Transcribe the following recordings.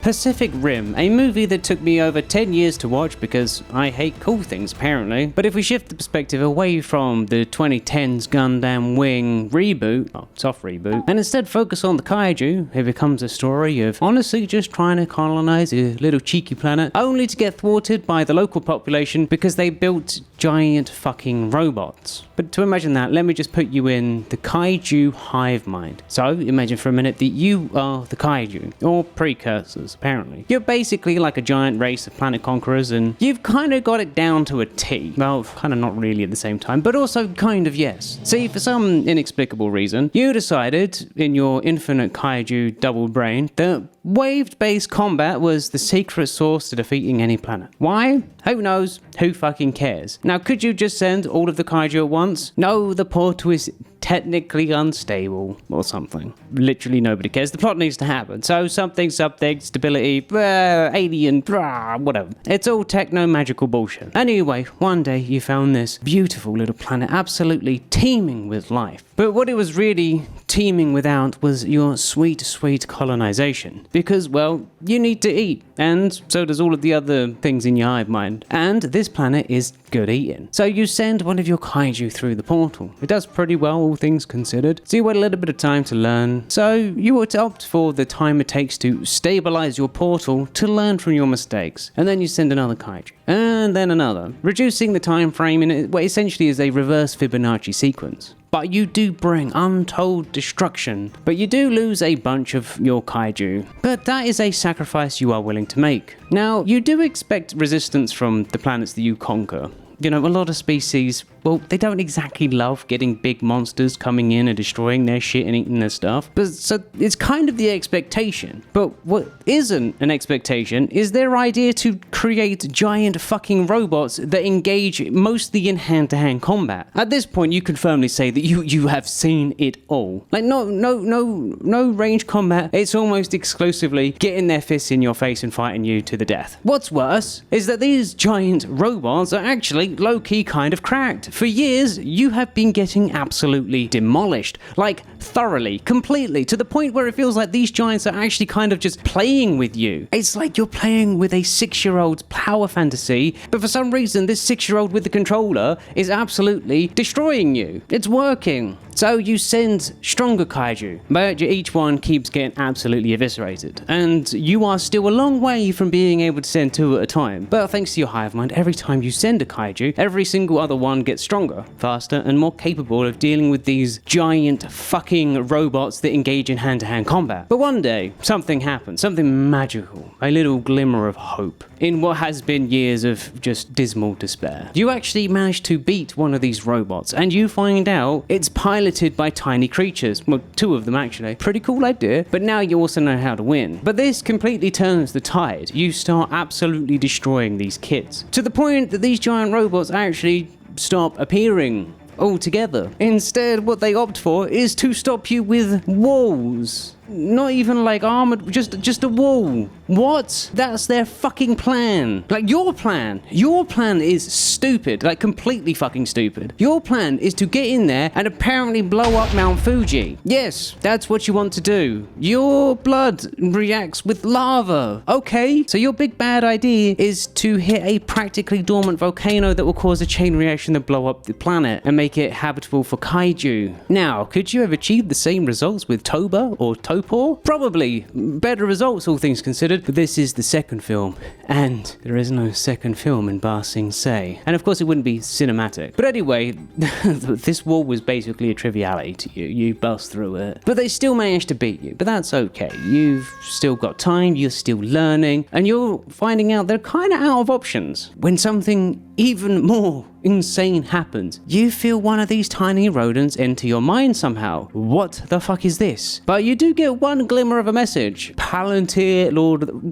Pacific Rim, a movie that took me over 10 years to watch because I hate cool things apparently. But if we shift the perspective away from the 2010s Gundam Wing reboot, soft reboot, and instead focus on the Kaiju, it becomes a story of honestly just trying to colonize a little cheeky planet, only to get thwarted by the local population because they built giant fucking robots. But to imagine that, let me just put you in the Kaiju hive mind. So imagine for a minute that you are the Kaiju, or Precursors. Apparently. You're basically like a giant race of planet conquerors and you've kind of got it down to a T. Well, kind of not really at the same time, but also kind of yes. See, for some inexplicable reason, you decided in your infinite kaiju double brain that wave-based combat was the secret source to defeating any planet. Why? Who knows? Who fucking cares? Now, could you just send all of the kaiju at once? No, the portal is technically unstable or something. Literally nobody cares. The plot needs to happen. So something, stability, alien, whatever. It's all techno-magical bullshit. Anyway, one day you found this beautiful little planet absolutely teeming with life. But what it was really teeming without was your sweet, sweet colonization. Because, well, you need to eat. And so does all of the other things in your hive mind. And this planet is good eating. So you send one of your kaiju through the portal. It does pretty well, all things considered. So you wait a little bit of time to learn. So you would opt for the time it takes to stabilize your portal to learn from your mistakes. And then you send another kaiju. And then another. Reducing the time frame in what essentially is a reverse Fibonacci sequence. But you do bring untold destruction. But you do lose a bunch of your kaiju. But that is a sacrifice you are willing to make. Now, you do expect resistance from the planets that you conquer. You know, a lot of species, well, they don't exactly love getting big monsters coming in and destroying their shit and eating their stuff. But so it's kind of the expectation. But what isn't an expectation is their idea to create giant fucking robots that engage mostly in hand-to-hand combat. At this point, you can firmly say that you have seen it all. Like, no range combat. It's almost exclusively getting their fists in your face and fighting you to the death. What's worse is that these giant robots are actually low-key kind of cracked. For years, you have been getting absolutely demolished. Like, thoroughly, completely, to the point where it feels like these giants are actually kind of just playing with you. It's like you're playing with a 6-year-old's power fantasy, but for some reason, this 6-year-old with the controller is absolutely destroying you. It's working. So you send stronger kaiju, but each one keeps getting absolutely eviscerated. And you are still a long way from being able to send 2 at a time. But thanks to your hive mind, every time you send a kaiju, every single other one gets stronger, faster, and more capable of dealing with these giant fucking robots that engage in hand-to-hand combat. But one day, something happens, something magical, a little glimmer of hope. In what has been years of just dismal despair. You actually manage to beat one of these robots, and you find out it's piloted by tiny creatures. Well, 2 of them actually. Pretty cool idea, but now you also know how to win. But this completely turns the tide. You start absolutely destroying these kids. To the point that these giant robots actually stop appearing altogether. Instead, what they opt for is to stop you with walls. Not even like armored, just a wall. What? That's their fucking plan. Like, your plan is stupid, like completely fucking stupid. Your plan is to get in there and apparently blow up Mount Fuji. Yes, that's what you want to do. Your blood reacts with lava. Okay, so your big bad idea is to hit a practically dormant volcano that will cause a chain reaction to blow up the planet and make it habitable for kaiju. Now, could you have achieved the same results with Toba or Topor? Probably. Better results, all things considered. But this is the second film, and there is no second film in Ba Sing Se. And of course it wouldn't be cinematic. But anyway, this wall was basically a triviality to you. You bust through it. But they still managed to beat you. But that's okay. You've still got time, you're still learning, and you're finding out they're kind of out of options. When something even more insane happens, you feel one of these tiny rodents enter your mind somehow. What the fuck is this? But you do get one glimmer of a message. Palantir,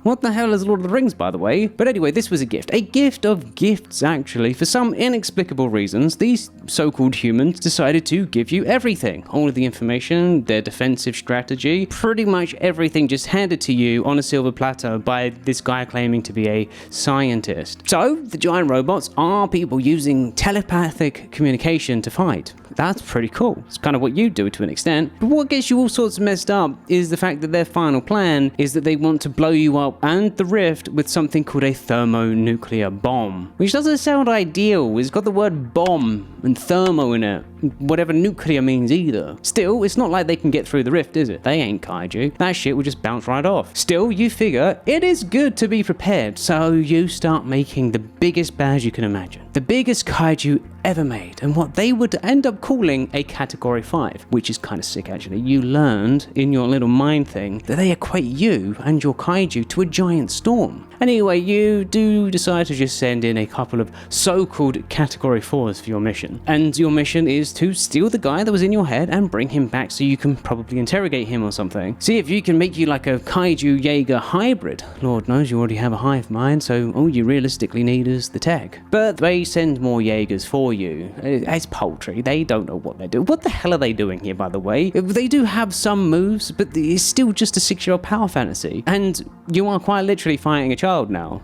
what the hell is Lord of the Rings, by the way? But anyway, this was a gift. A gift of gifts, actually. For some inexplicable reasons, these so-called humans decided to give you everything. All of the information, their defensive strategy, pretty much everything just handed to you on a silver platter by this guy claiming to be a scientist. So, the giant robots are people using using telepathic communication to fight. That's pretty cool. It's kind of what you do to an extent. But what gets you all sorts of messed up is the fact that their final plan is that they want to blow you up and the rift with something called a thermonuclear bomb, which doesn't sound ideal. It's got the word bomb and thermo in it, whatever nuclear means either. Still, it's not like they can get through the rift, is it? They ain't kaiju. That shit will just bounce right off. Still, you figure it is good to be prepared, so you start making the biggest badge you can imagine. The biggest kaiju ever made, and what they would end up calling a Category 5, which is kind of sick actually. You learned in your little mind thing that they equate you and your kaiju to a giant storm. Anyway, you do decide to just send in a couple of so-called Category 4s for your mission. And your mission is to steal the guy that was in your head and bring him back so you can probably interrogate him or something. See if you can make you like a Kaiju Jaeger hybrid. Lord knows you already have a hive mind, so all you realistically need is the tech. But they send more Jaegers for you. It's poultry. They don't know what they're doing. What the hell are they doing here, by the way? They do have some moves, but it's still just a 6-year-old power fantasy. And you are quite literally fighting a child now.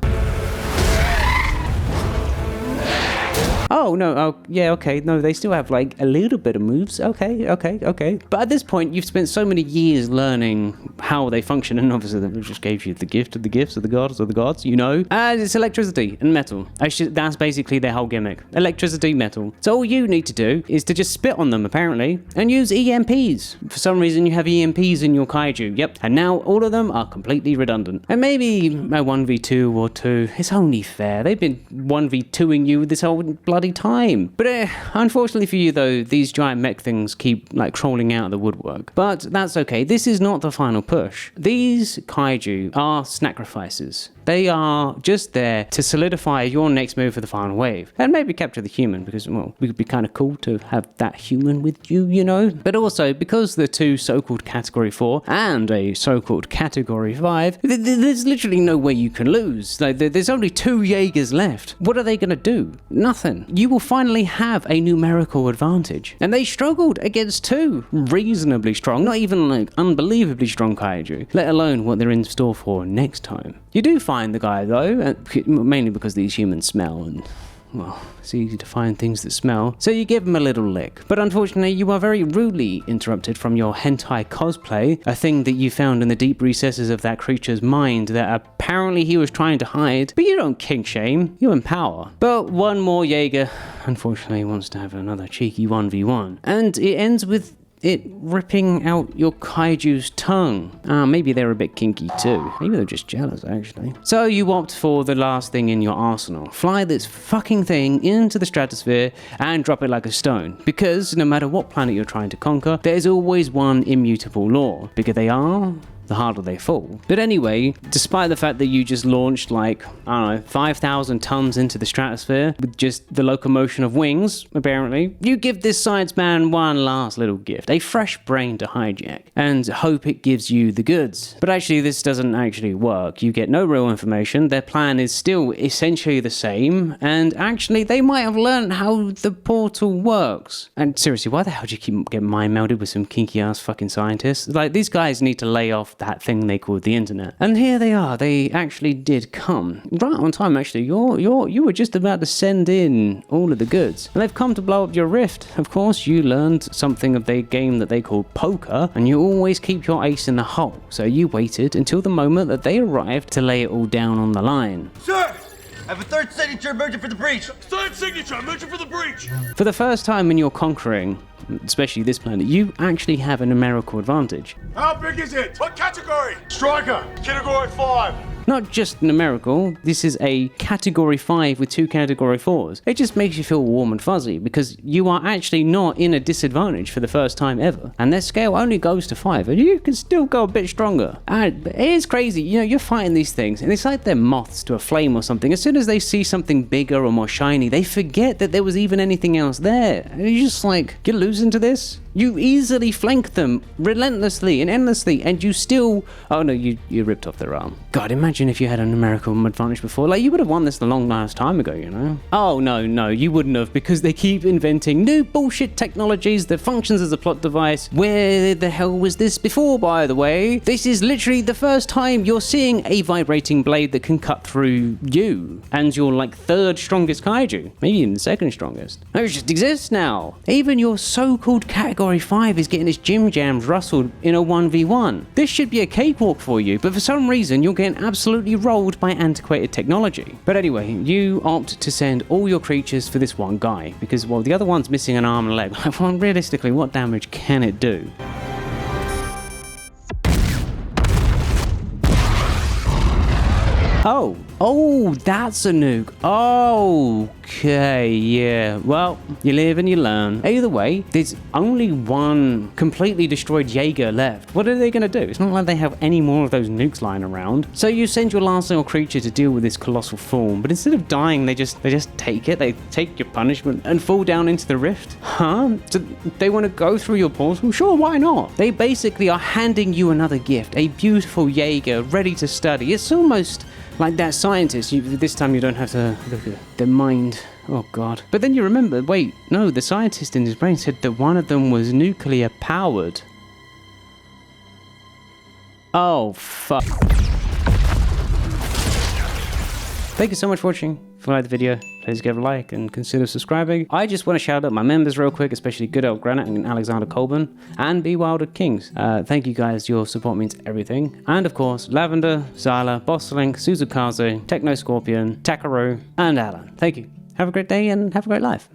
Oh, no, oh, yeah, okay, no, they still have, like, a little bit of moves, okay. But at this point, you've spent so many years learning how they function, and obviously they just gave you the gift of the gifts of the gods, you know? And it's electricity and metal. That's basically their whole gimmick. Electricity, metal. So all you need to do is to just spit on them, apparently, and use EMPs. For some reason, you have EMPs in your kaiju, yep. And now all of them are completely redundant. And maybe a 1v2 or 2, it's only fair. They've been 1v2ing you this whole bloody time. But unfortunately for you though, these giant mech things keep like crawling out of the woodwork. But that's okay, this is not the final push. These kaiju are sacrifices. They are just there to solidify your next move for the final wave. And maybe capture the human, because, well, it would be kind of cool to have that human with you, you know? But also, because the two so-called Category 4 and a so-called Category 5, there's literally no way you can lose. Like, there's only 2 Jaegers left. What are they going to do? Nothing. You will finally have a numerical advantage. And they struggled against 2 reasonably strong, not even like unbelievably strong kaiju, let alone what they're in store for next time. You do find the guy though, mainly because these humans smell and, well, it's easy to find things that smell, so you give him a little lick. But unfortunately, you are very rudely interrupted from your hentai cosplay, a thing that you found in the deep recesses of that creature's mind that apparently he was trying to hide. But you don't kink shame, you empower. But one more Jaeger, unfortunately, wants to have another cheeky 1v1. And it ends with it ripping out your kaiju's tongue. Maybe they're a bit kinky too. Maybe they're just jealous, actually. So you opt for the last thing in your arsenal. Fly this fucking thing into the stratosphere and drop it like a stone. Because no matter what planet you're trying to conquer, there's always one immutable law. Bigger they are, the harder they fall. But anyway, despite the fact that you just launched like, I don't know, 5,000 tons into the stratosphere with just the locomotion of wings, apparently, you give this science man one last little gift, a fresh brain to hijack, and hope it gives you the goods. But actually, this doesn't actually work. You get no real information, their plan is still essentially the same, and actually, they might have learned how the portal works. And seriously, why the hell do you keep getting mind melded with some kinky ass fucking scientists? Like, these guys need to lay off that thing they called the internet. And here they are. They actually did come right on time. Actually, you were just about to send in all of the goods, and they've come to blow up your rift. Of course, you learned something of their game that they call poker, and you always keep your ace in the hole. So you waited until the moment that they arrived to lay it all down on the line. Sir, I have a 3rd signature emerging for the breach. 3rd signature emerging for the breach. For the first time when you're conquering, especially this planet, you actually have a numerical advantage. How big is it? What category? Striker. Category 5. Not just numerical, this is a Category 5 with 2 Category 4s. It just makes you feel warm and fuzzy because you are actually not in a disadvantage for the first time ever. And their scale only goes to 5 and you can still go a bit stronger. And it is crazy, you know, you're fighting these things and it's like they're moths to a flame or something. As soon as they see something bigger or more shiny, they forget that there was even anything else there. And you're just like, you're losing goes into this? You easily flank them relentlessly and endlessly, and you still... Oh no, you ripped off their arm. God, imagine if you had a numerical advantage before. Like, you would have won this a long last time ago, you know? Oh no, you wouldn't have, because they keep inventing new bullshit technologies that functions as a plot device. Where the hell was this before, by the way? This is literally the first time you're seeing a vibrating blade that can cut through you, and your, like, third strongest kaiju. Maybe even the second strongest. It just exists now. Even your so-called category 5 is getting his gym jams rustled in a 1v1. This should be a cakewalk for you, but for some reason you're getting absolutely rolled by antiquated technology. But anyway, you opt to send all your creatures for this one guy, because, well, the other one's missing an arm and a leg. Well, realistically, what damage can it do? Oh, that's a nuke. Okay, yeah. Well, you live and you learn. Either way, there's only one completely destroyed Jaeger left. What are they gonna do? It's not like they have any more of those nukes lying around. So you send your last little creature to deal with this colossal form, but instead of dying, they just take it. They take your punishment and fall down into the rift. Huh? So they want to go through your portal? Sure, why not? They basically are handing you another gift, a beautiful Jaeger ready to study. It's almost like that scientist. This time you don't have to look at their mind. Oh god. But then you remember, wait, no, the scientist in his brain said that one of them was nuclear powered. Oh, fuck. Thank you so much for watching. If you liked the video, please give a like and consider subscribing. I just want to shout out my members real quick, especially Good Old Granite and Alexander Colburn, and Be Wilded Kings. Thank you guys, your support means everything. And of course, Lavender, Zyla, Bosslink, Suzukazu, Techno Scorpion, Takaru, and Alan. Thank you. Have a great day and have a great life.